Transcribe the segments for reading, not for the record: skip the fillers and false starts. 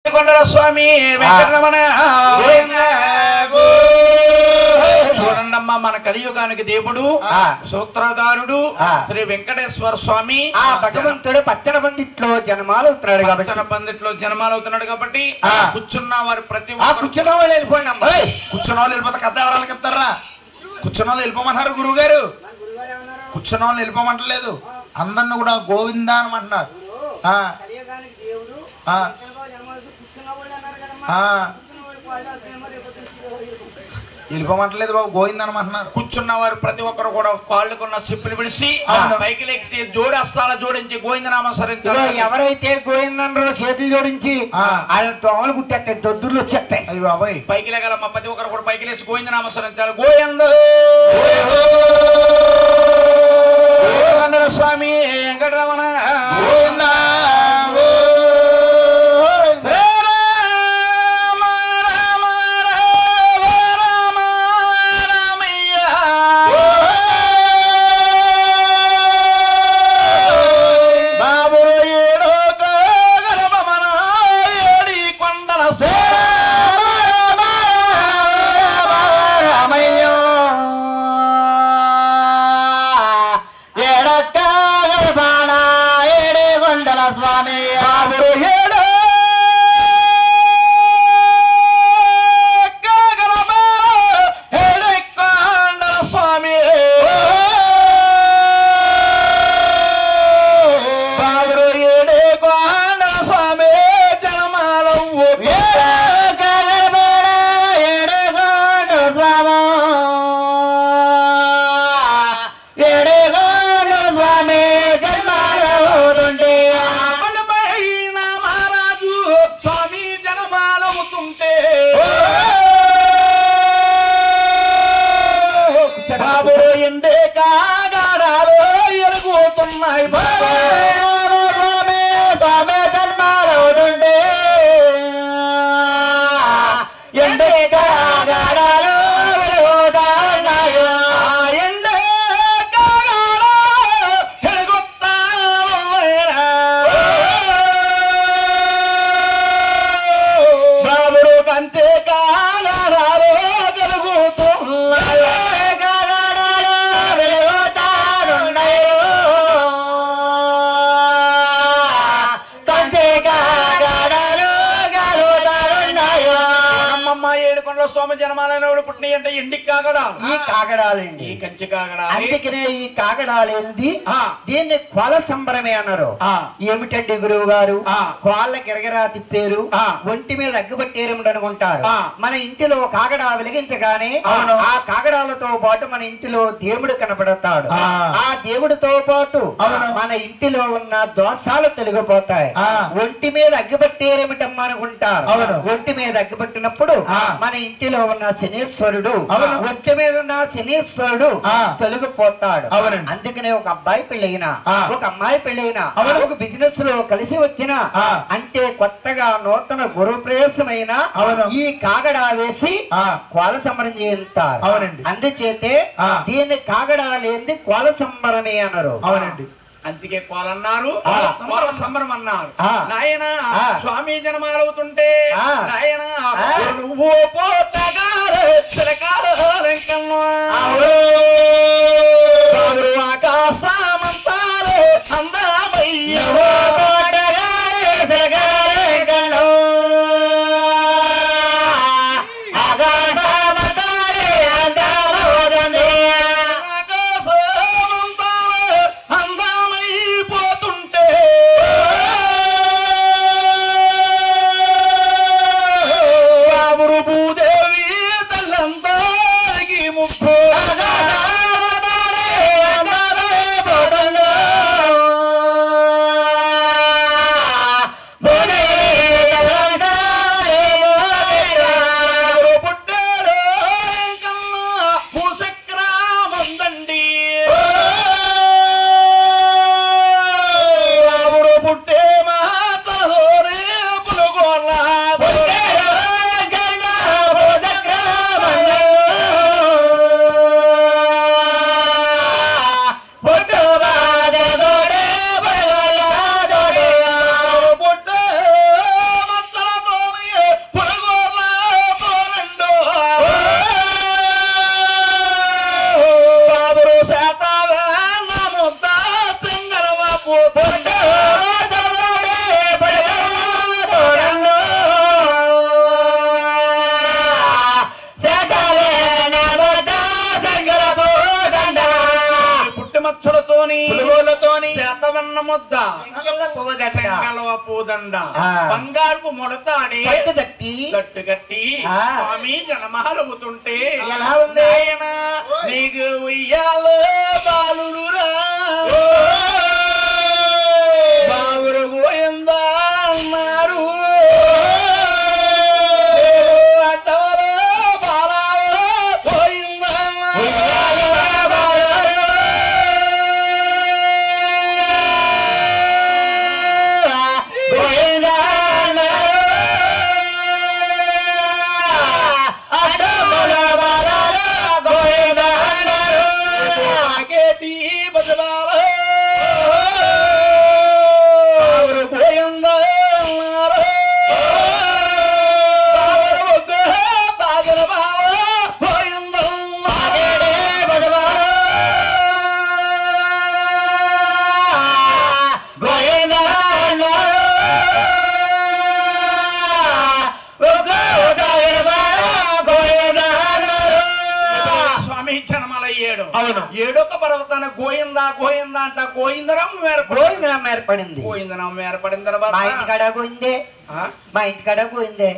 స్వామి వెంకటరమణ చూడండమ్మా, మన కలియుగానికి దేవుడు సూత్రధారుడు శ్రీ వెంకటేశ్వర స్వామి. ఆ భగవంతుడు పచ్చన పందిట్లో జన్మాలవుతున్నాడు కాబట్టి కూర్చున్న వారు ప్రతి కూర్చున్న వాళ్ళు వెళ్ళిపోండి అమ్మా. కూర్చున్న వాళ్ళు వెళ్ళిపోతే కథ ఎవరాలు చెప్తారా? కూర్చున్న వాళ్ళు వెళ్ళిపోమన్నారు గురువు గారు. కూర్చున్న వాళ్ళు వెళ్ళిపోమంటలేదు, అందరిని కూడా గోవిందా అనమంటున్నారు. వెళ్ళిపోమంటలేదు బాబు, గోవింద అనమంటున్నారు. కూర్చున్న వారు ప్రతి ఒక్కరు కూడా కాళ్ళకున్న సిప్పులు విడిచి పైకి లేచి జోడి అస్తాల జోడించి గోవిందనామం సరించారు. ఎవరైతే గోవిందనో చేతులు జోడించి ఆయన దోమలు కుట్టేస్తాయి, దొద్దుర్లు వచ్చేస్తాయి. అయ్యి బాబాయ్, పైకి లేగలమ్మ ప్రతి ఒక్కరు కూడా పైకి లేచి గోవిందనామం సరించాలి. గోవింద స్వామి వెంకటరమణ సోమ జనమాలైనప్పుడు పుట్టిన అంటే ఎండికి కాగడాలు. ఈ కాగడాలండి, ఈ కంచి కాగడాలు. అందుకనే ఈ కాగడాలు ఏంది, దీన్ని కోల సంబరమే అన్నారు. ఏమిటండి గురువు గారు? కోళ్ళ గిరగిరా తిప్పారు, ఒంటి మీద అగ్గుపట్టేరముడు అనుకుంటారు. మన ఇంటిలో కాగడా వెలిగించగానే ఆ కాగడాలతో పాటు మన ఇంటిలో దేవుడు కనపడతాడు. ఆ దేవుడితో పాటు మన ఇంటిలో ఉన్న దోషాలు తొలగిపోతాయి. ఒంటి మీద అగ్గిపట్టేరేమిటమ్మా అనుకుంటారు. ఒంటి మీద అగ్గిపట్టినప్పుడు మన ఇంటిలో ఉన్న శనీశ్వరుడు, ఒంటి మీద ఉన్న శనీశ్వరుడు తొలగిపోతాడు. అందుకనే ఒక అబ్బాయి పెళ్ళైనా, ఒక అమ్మాయి పెళ్ళైనా, ఒక బిజినెస్ లో కలిసి వచ్చిన అంటే కొత్తగా నూతన గురు ప్రవేశమైన ఈ కాగడా వేసి కోల సంబరం చేస్తారు. అందుచేతే దీన్ని కాగడా లేని కోల సంబరమే అన్నారు. అవునండి, అందుకే కోలన్నారు, కోల సంబరం అన్నారు. నాయన స్వామి జనమాలవుతుంటే నాయన నువ్వు పోతగారు ఆకాశమంతారు అందమయ్యో భూదేవి తల్లందరికీ ముప్పు అన్న ముద్ద చెంగలవ పూదండ బంగారు మొలతాడే తట్టు కట్టి స్వామి జనమాలవుతుంటే ఎలా ఉంది ఆయన నీకు ఉయ్యాలో బాలుడురా బావురు గోయిందా అన్నారు అట్టవరో బాలాలో గోయిందా ఏడొక పర్వతాన గోయిందా గోయిందా అంట గోయిందరం ఏర్పడింది గోయిందనం ఏర్పడిన తర్వాత మా ఇంటికాడ పోయిందే మా ఇంటికాడ పోయిందే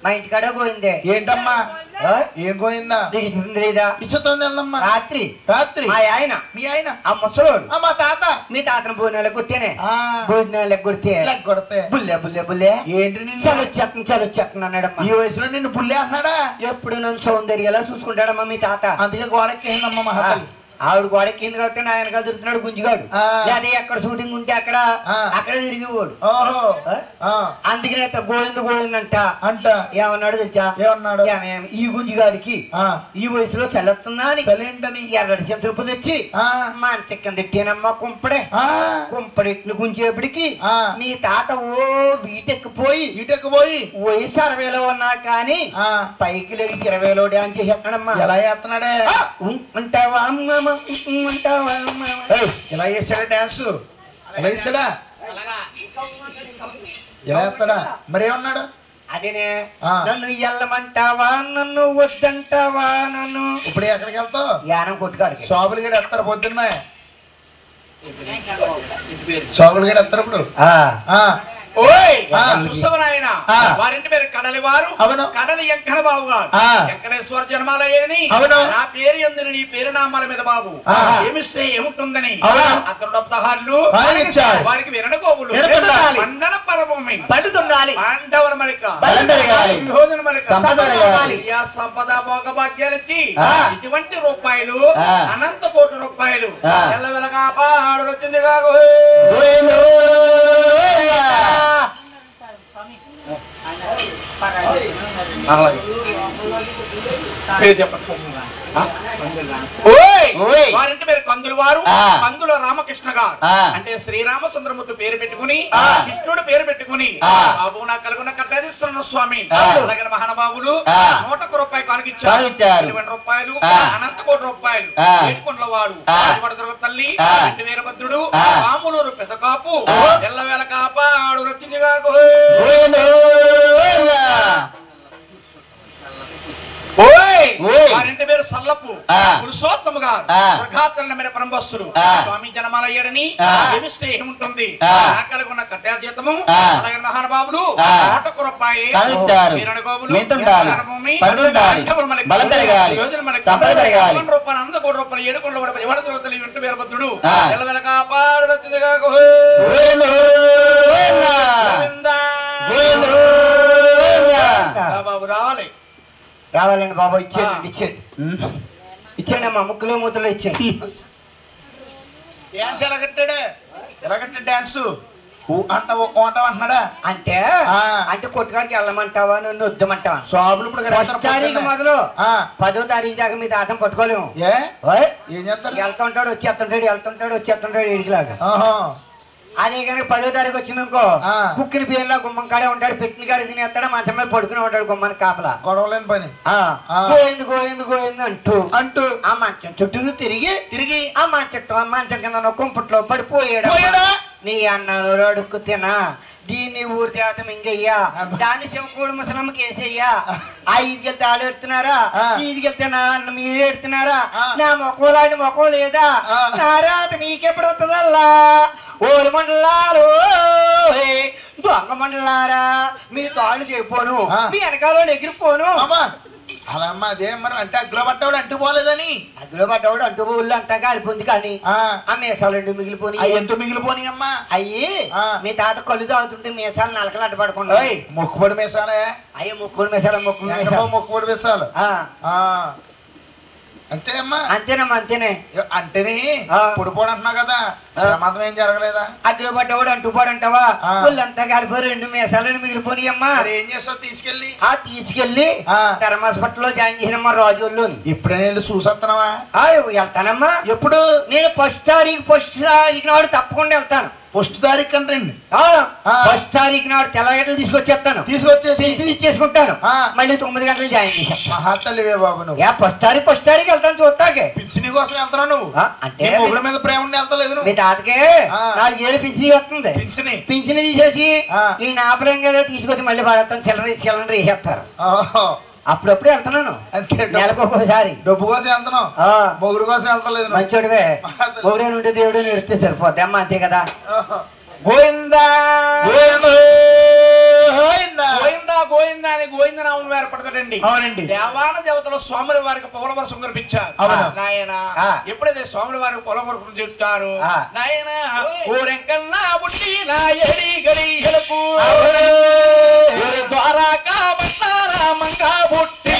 మా ఇంటికాడ పోయిందే ఏంటమ్మా ఏం పోయిందా నీకు లేదా ఇచ్చుతోంది ఏందమ్మా రాత్రి రాత్రి మా ఆయన మీ ఆయన ఆ ముసలోడు మా తాత మీ తాతను భోజనాలకు కొట్టేనే భోజనాలకు కొడితే కొడితే బుల్లే బుల్లే బుల్లే ఏంటి చలొచ్చేస్తుంది అన్నాడమ్మా ఈ వయసులో నిన్ను బుల్లే అన్నాడా ఎప్పుడు నన్ను సౌందర్యలా చూసుకుంటాడమ్మా మీ తాత అందుకే గోడకేందమ్మా మహాతల్లి ఆవిడ గోడ కింద కాబట్టి ఆయన కదురుతున్నాడు గుంజిగాడు అదే ఎక్కడ షూటింగ్ ఉంటే అక్కడ తిరిగిపోడు అందుకనే గోవింద గోవిందంట అంట ఏమన్నాడు తెలుసా ఏమన్నాడు ఈ గుంజిగాడికి ఈ వయసులో చల్లుతుందా అని చలేంటని ఎర్రటి చెంతురుపు తెచ్చి మంచ కింద ఎట్టేనమ్మా కుంపడెట్టిన గుంజేపటికి మీ తాత ఓ వీటెక్కిపోయి వయసు 60లో ఉన్నా కానీ పైకి లేచి 20లో డాన్స్ చేస్తున్నాడమ్మా ఎలా చేస్తున్నాడే ఉంటావా అమ్మ ఎలా చేస్తాడా డాన్స్ ఎలా చేస్తాడా ఎలా చేస్తాడా మరేమన్నాడు అదేనే నన్ను ఎల్లమంటావా నన్ను వద్దంటావా నన్ను ఇప్పుడు ఎక్కడికి వెళ్తావు యానం కొట్టుకాడికి షాపులు గడ ఎత్తారు పొద్దున్న షాపులు గడ ఎత్తారు ఇప్పుడు చూసవనాయన వారింటి పేరు కడలి వారు కడలి వెంకట బాబు గారు వెంకటేశ్వర జన్మాలయని నా పేరు ఎందుకు నీ పేరు నామాల మీద బాబు ఏమిస్తే ఏముంటుందని అతడు డబ్దహార్లు వారికి విరణకోవులు మండన పరభూమి పండుతుండాలి పాండవల మలిక విభోజన మలిక సంపద భోగ భాగ్యాలకి ఇటువంటి రూపాయలు అనంత కోటి రూపాయలు ఎల్లవెలగా పాడు వచ్చింది కాకు వారింటి పేరు కందులు వారు కందుల రామకృష్ణ గారు అంటే శ్రీరామచంద్రమూర్తి పేరు పెట్టుకుని కృష్ణుడు పేరు పెట్టుకుని బాబు నా కలుగున కట్టాదిస్తున్న స్వామి అలాగే మహానుభావులు 101 రూపాయలు కానుకిచ్చారు 20 రూపాయలు అనంత కోటి రూపాయలు ఏడుకొండల వాడు తల్లి ఇంటి వీరభద్రుడు రాములూరు పెదకాపు ఎల్లవేళ కాప ఆడు రచింది కాకు వారింటి పేరు సల్లపు పురుషోత్తమ గారు దుర్గాతలమైన పరంబస్సుడు స్వామి జనమాలయ్యడని ఏమిస్తే ఏముంటుంది కలుగున్న కట్టాజీతము అలాగే మహానుభావులు 101 రూపాయి రూపాయలు 100 కోటి రూపాయలు ఏడుకొండ ఎవడతలు ఇంటి వీరభద్రుడు ఎల్లవెల కాపాడు బాబు రావాలి రావాలండి బాబా ఇచ్చేయండి అమ్మా ముక్కులో మూతలో ఇచ్చేయండి డాన్స్ ఎలా కట్టాడు డాన్స్ అంటున్నాడా అంటే అంటే కొట్టుకాడికి వెళ్ళమంటావా నన్ను వద్దామంటావా షాపులు ఇప్పుడు మొదలు 10వ తారీఖు దాకా మీ తాతం పట్టుకోలేము ఏం చేస్తారు వెళ్తుంటాడు వచ్చేస్తుంటాడు ఇడికిలాగా అదే కనుక 10వ తారీఖు వచ్చిందనుకో కుక్కిన పేర్లా గుమ్మం కాడే ఉంటాడు పెట్టిన కాడ తినేస్తాడు మంచం మీద పడుకుని ఉంటాడు గుమ్మాన్ని కాపలా గొడవలేని పని గోయింది అంటూ ఆ మంచం చుట్టూ తిరిగి ఆ మంచం కింద కుంపట్లో పడిపోయాడు నీ అన్నాను అడుక్కు తినా దీన్ని ఊరి దేవత మింగయ్యా దాన్ని శివకూడు ముసలమ్మకి వేసేయ్యా ఆ ఈదికెళ్తే ఆడు ఎడుతున్నారా ఈదికెళ్తే నా అన్న మీరు ఎడుతున్నారా నా మొక్కలాంటి మొక్కం లేదా నా రాత మీకెప్పుడు వస్తుందల్లా ఓరి మండలాలు దొంగ మండలారా మీ తాళ్ళు చెప్పాను మీ వెనకాల ఎగిరిపోను అలా అమ్మ అదే మరి అంటే అగ్గులో పడ్డాడు అంటుకోలేదని అగ్గులో పడ్డాడు అంటుకోళ్ళు అంతా కాలిపోయింది కానీ ఆ మీసాలు మిగిలిపోయి ఎంత మిగిలిపోని అమ్మా అయ్యి మీ తాత కళ్ళు తాగుతుంటే మీసాలు నలకలు అడ్డపడకుండా మొక్కుబడి మీసాలే అయ్యే మొక్కుడు మీసాలు మొక్కుబడి మీసాలు అంతే అమ్మా అంతేనమ్మా అంతేనే అంటేనే పొడిపోడు అంటున్నావు కదా ప్రమాదం ఏం జరగలేదా అగ్గులో పడ్డవాడు అంటుపోడు అంటావా వాళ్ళంతా కలిపి 2 మీసాలను మిగిలిపోయి అమ్మా ఏం చేస్తావు తీసుకెళ్ళి హాస్పిటల్లో జాయిన్ చేసినమ్మా రాజుల్లోని ఇప్పుడే నేను చూసొస్తున్నావా వెళ్తానమ్మా ఎప్పుడు నేను ఫస్ట్ తారీఖు నాడు తప్పకుండా వెళ్తాను ఫస్ట్ తారీఖు అంటండి ఫస్ట్ తారీఖు నాడు తెల్లగడ్డలు తీసుకొచ్చేస్తాను ఇచ్చేసుకుంటాను మళ్ళీ 9 గంటలు జాయిన్ చేశాను మహాతల్లివే బాబు నువ్వు ఫస్ట్ తారీఖు వెళ్తాను చూస్తాకే పింఛని కోసం వెళ్తున్నావు నువ్వు అంటే మొగుడు మీద ప్రేమ ఉండి వెళ్తలేదు మీ తాతకే 4 ఏళ్ళు పింఛని వస్తుంది పింఛని తీసేసి ఈ నాపరంగా తీసుకొచ్చి మళ్ళీ పడతాను చిల్లర వేసేస్తారు అప్పుడప్పుడు వెళ్తున్నాను నెలకు ఒక్కోసారి డబ్బు కోసం వెళ్తున్నావు మొగుడు కోసం వెళ్తలేదు మంచోడివే మొగుడే ఉంటే దేవుడే ఎడితే సరిపోద్ది అమ్మ అంతే కదా గోవిందా గోవిందా అని గోవింద నామం ఏర్పడతాడండి అవునండి దేవాన దేవతలు స్వాముల వారికి పొగల వర్షం కురిపించారు నాయన ఎప్పుడైతే స్వాముల వారికి పొగల వర్షం చెప్తారు నాయన ఊరెంకన్నా బుట్టి నా ఎడి గడియలకు ద్వారకా పట్టారా మంగా బుట్టి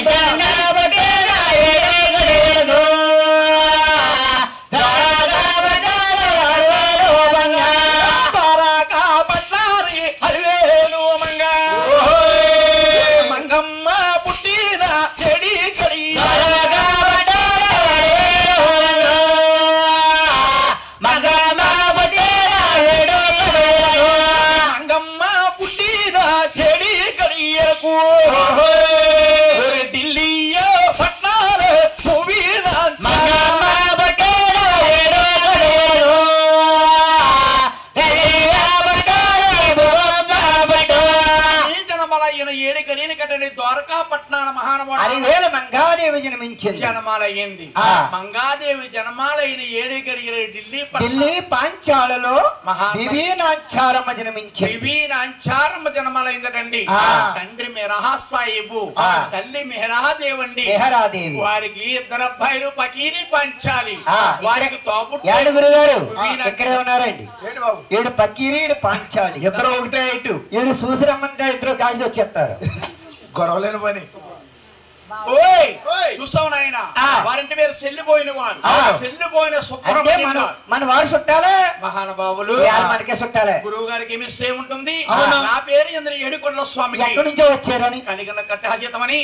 జనమాలయ్యింది మంగాదేవి జనమాలైన 7 గడియల ఢిల్లీ పాంచాలలో వివీనాంచారమ్మ జన్మించింది వివీనాంచారమ్మ జనమాలైందటండి తండ్రి మెహరా సాహిబు తల్లి మెహరాదేవండి వారికి 2 అబ్బాయిలు పకీరి పంచాలి వారికి తోపుడు 7 గారు ఇక్కడే ఉన్నారండి 7 పకీరి 7 పంచాలి ఇద్దరు ఒకటే ఇటు 7 చూసిరమ్మంటే ఇద్దరు కలిసి వచ్చేస్తారు గొడవలేని పని చూసావు నాయన వారింటి పేరు చెల్లిపోయిన వారు చెల్లిపోయిన మన వారు చుట్టాలే మహానుభావులు మనకే చుట్టాలే గురువు గారికి మిస్ ఏముంటుంది నా పేరు చంద్ర ఏడుకొండల స్వామి ఎక్కడి నుంచో వచ్చారని కలిగిన కట్టాజీతమని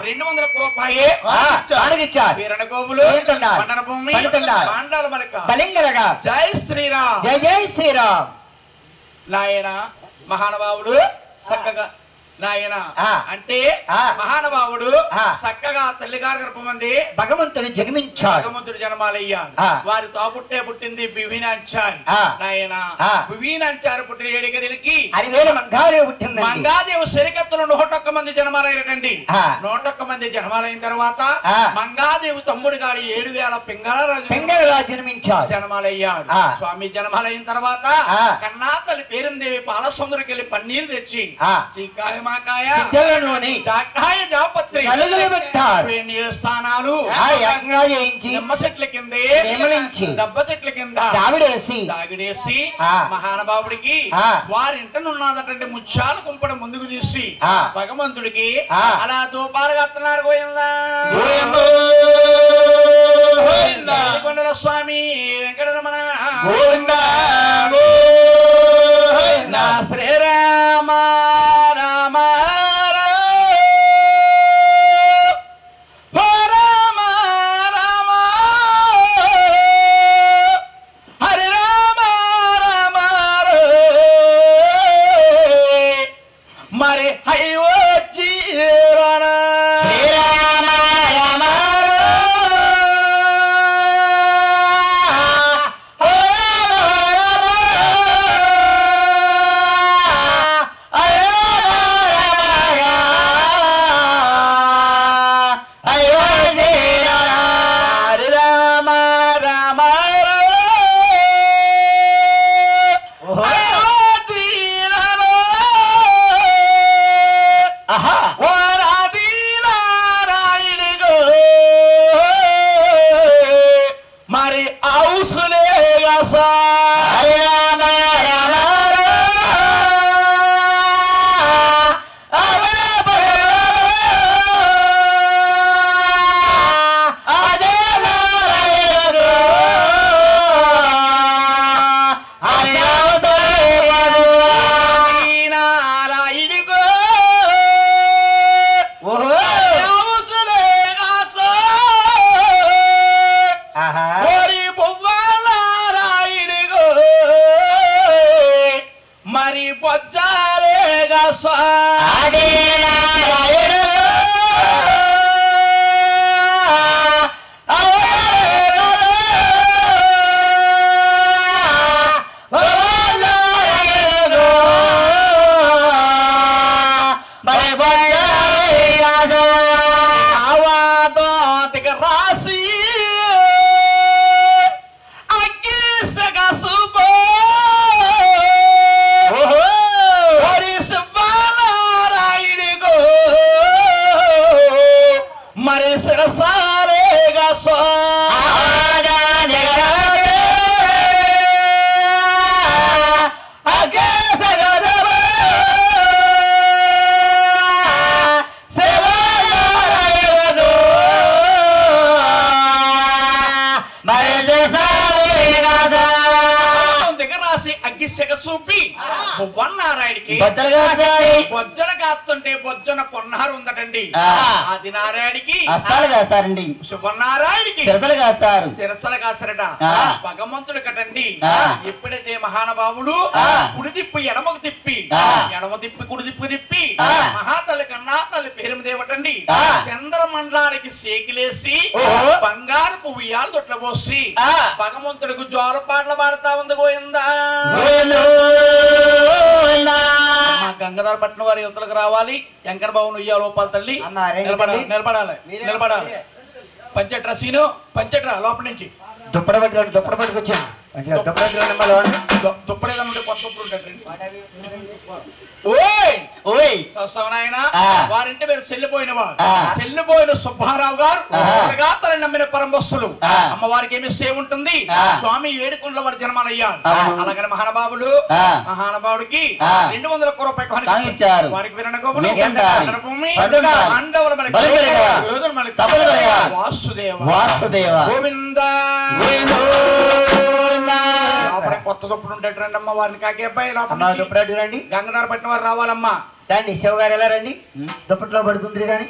200 రూపాయే వీరణ గోవులు పండన భూమి పాండాల మలిక బలింగలగా జై శ్రీరామ్ జై శ్రీరామ్ నాయన మహానుభావుడు చక్కగా నాయన అంటే మహానుభావుడు చక్కగా తల్లిగారి గర్భమంది భగవంతుడు జన్మించాడు భగవంతుడు జన్మాలయ్యాడు వారి తోపుట్టే పుట్టింది బివీనాంచారి నాయన బివీనాంచారి పుట్టిన 7 గడిలకి మంగాదేవి పుట్టింది మంగాదేవి సరికత్తులు 101 మంది జన్మాలయ్యారండి 101 మంది జన్మాలైన తర్వాత మంగాదేవి తమ్ముడు గాడి 7000 పింగళరాజు జన్మించాడు జన్మాలయ్యాడు స్వామి జన్మాలైన తర్వాత కన్నా తల్లి పేరుందేవి పాలసముద్రకి వెళ్ళి పన్నీరు తెచ్చి స్థానాలు నిమ్మ చెట్ల కింద దెబ్బ చెట్ల కింద దాగిడేసి మహానుభావుడికి వారింటనున్నదటంటే ముత్యాలు కుంపడ ముందుకు తీసి భగవంతుడికి అలా దూపాలు కడుతున్నారు కొండల స్వామి వెంకటరమణ శ్రీరామ బొజ్జన బొజ్జన పొన్నారు ఉందటండి. ఆది నారాయణకి అస్తాలు కాస్తారండి, శుభనారాయణకి శిరసలు కాస్తారు, శిరసలు కాస్తారట. భగవంతుడు కటండి ఎప్పుడైతే మహానుభావుడు కుడి తిప్పి ఎడమకు తిప్పి ఎడమ తిప్పి కుడి తిప్పు తిప్పి మహాతల్లి కన్నా తల్లి పేరు దేవటండి చంద్రమండలానికి సేకిలేసి బంగారు పువ్వు ఇయాలు తొట్ల పోసి భగవంతుడికి జోల పాటలు పాడుతా ఉంది గోయిందా. గంగాధర పట్నం వారి యువతలకు రావాలి. శంకర బాబు ఉయ్యాల లోపాల తల్లి నిలబడాలి. పంచట్రా సీను, పంచట్రా లోపల నుంచి దుప్పడ పట్టుకొచ్చాను. దుప్పడేదనుంటే కొత్త దుప్పుడు ఉంటాడు. వారింటి పేరు చెల్లిపోయిన వారు, చెల్లిపోయిన సుబ్బారావు గారు తల్లి నమ్మిన పరంబస్సులు. అమ్మవారికి ఏమి ఇస్తే ఉంటుంది, స్వామి ఏడుకొండల వారి జన్మాలయ్యారు. అలాగని మహానుభావుడికి 200 రూపాయలు ఇచ్చారు. వారికి విరణగోపులు వాసుదేవ గోవింద. కొత్త దుప్పుడు ఉంటాడు రండి అమ్మ. వారిని కాకి అబ్బాయి రండి. గంగాధర పట్టిన వారు రావాలమ్మా. దాన్ని శివ గారు ఎలా రండి, దుప్పట్లో పడుకుందరు గాని